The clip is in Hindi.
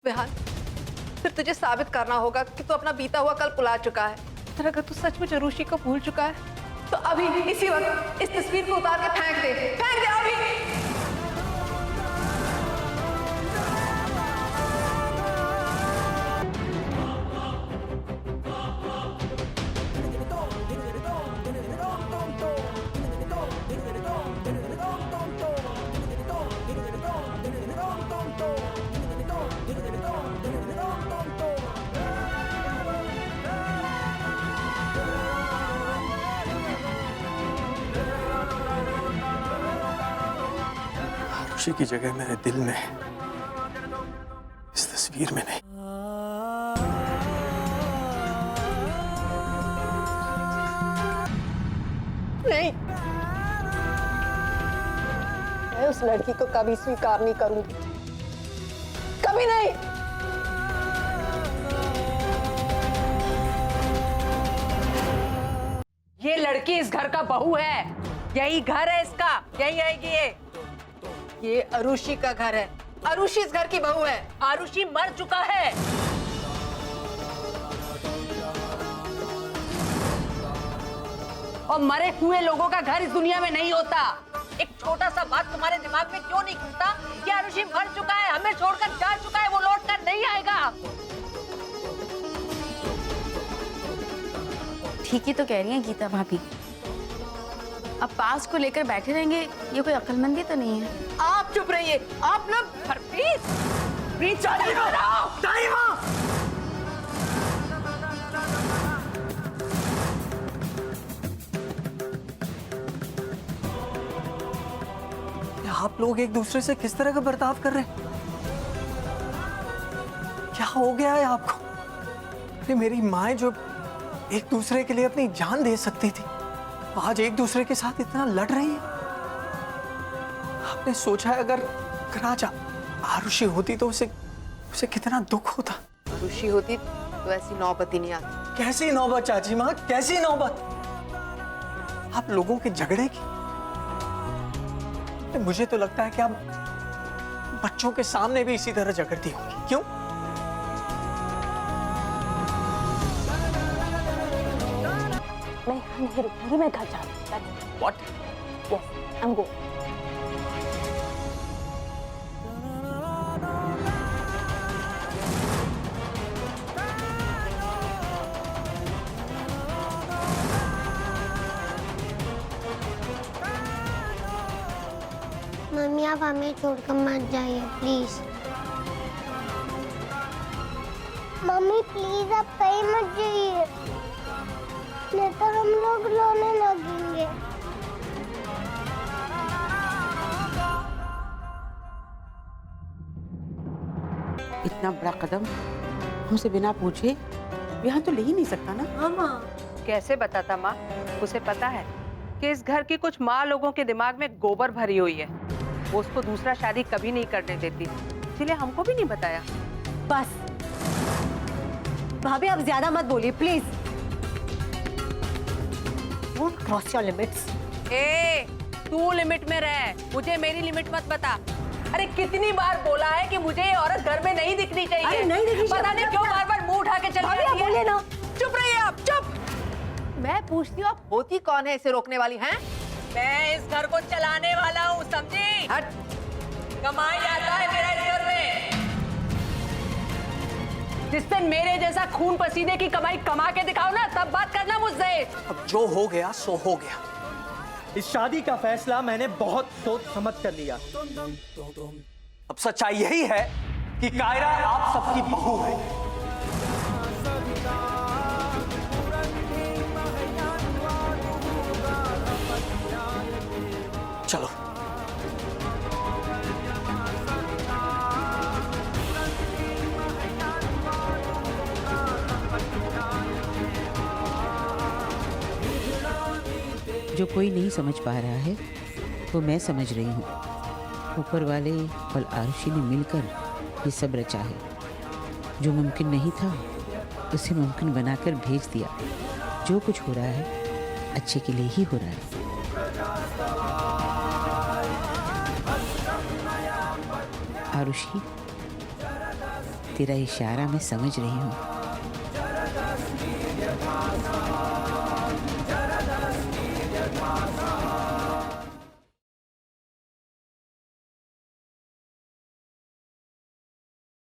विहान, फिर तुझे साबित करना होगा कि तू अपना बीता हुआ कल भुला चुका है। और अगर तू सचमुच अरुषि को भूल चुका है तो अभी इसी वक्त इस तस्वीर को उतार के फेंक दे अभी। आरुषि की जगह मेरे दिल में, इस तस्वीर में नहीं। नहीं, मैं उस लड़की को कभी स्वीकार नहीं करूंगी, कभी नहीं। ये लड़की इस घर का बहू है, यही घर है इसका, यही आएगी ये अरुषि का घर है, अरुषि इस घर की बहू है। आरुषि मर चुका है। और मरे हुए लोगों का घर इस दुनिया में नहीं होता। एक छोटा सा बात तुम्हारे दिमाग में क्यों नहीं घुसता कि आरुषि मर चुका है, हमें छोड़कर जा चुका है, वो लौट कर नहीं आएगा। ठीक ही तो कह रही हैं गीता भाभी। अब पास को लेकर बैठे रहेंगे, ये कोई अक्लमंदी तो नहीं है। आप चुप रहिए, आप ना प्लीज चलिए आप लोग एक दूसरे से किस तरह का बर्ताव कर रहे हैं? क्या हो गया है आपको? अरे मेरी माँ जो एक दूसरे के लिए अपनी जान दे सकती थी, आज एक दूसरे के साथ इतना लड़ रही है। आपने सोचा है अगर आज आरुषि होती तो उसे कितना दुख होता। अरुषि होती तो ऐसी नौबत ही नहीं आती। कैसी नौबत चाची माँ, कैसी नौबत? आप लोगों के झगड़े की? मुझे तो लगता है कि आप बच्चों के सामने भी इसी तरह झगड़ती होंगी। क्यों? मैं यहाँ नहीं रुकूंगी, मैं घर जा रही हूँ। What? Yes, I'm going. Mummy आप हमें छोड़कर मत जाइए प्लीज। मम्मी प्लीज आप कहीं मत जाइए, नहीं तो हम लोग रोने लगेंगे। इतना बड़ा कदम हमसे बिना पूछे यहाँ तो ले ही नहीं सकता ना। हाँ माँ, कैसे बताता माँ? उसे पता है कि इस घर की कुछ माँ लोगों के दिमाग में गोबर भरी हुई है, वो उसको दूसरा शादी कभी नहीं करने देती, इसलिए हमको भी नहीं बताया। बस भाभी, आप ज्यादा मत बोलिए please. Don't cross your limits. ए, तू लिमिट में रह, मुझे मेरी लिमिट मत बता। अरे कितनी बार बोला है कि मुझे ये औरत घर में नहीं दिखनी चाहिए। अरे नहीं दिखनी चाहिए, पता नहीं क्यों बार बार मुंह उठा के चली भाभी आप जाती है। बोलिए ना। चुप रहिए आप, चुप। मैं पूछती हूँ आप होती कौन है इसे रोकने वाली हैं? मैं इस घर को चलाने वाला हूँ, समझी? हट। कमाई आता है मेरा इस घर में। जिस दिन मेरे जैसा खून पसीने की कमाई कमा के दिखाओ ना, तब बात करना मुझसे। अब जो हो गया सो हो गया। इस शादी का फैसला मैंने बहुत सोच समझ कर लिया। अब सच्चाई यही है कि कायरा आप सबकी बहू है। चलो। जो कोई नहीं समझ पा रहा है वो मैं समझ रही हूँ। ऊपर वाले और आरुषि ने मिलकर ये सब रचा है। जो मुमकिन नहीं था उसे मुमकिन बनाकर भेज दिया। जो कुछ हो रहा है अच्छे के लिए ही हो रहा है। आरुषि, तेरा इशारा मैं समझ रही हूँ।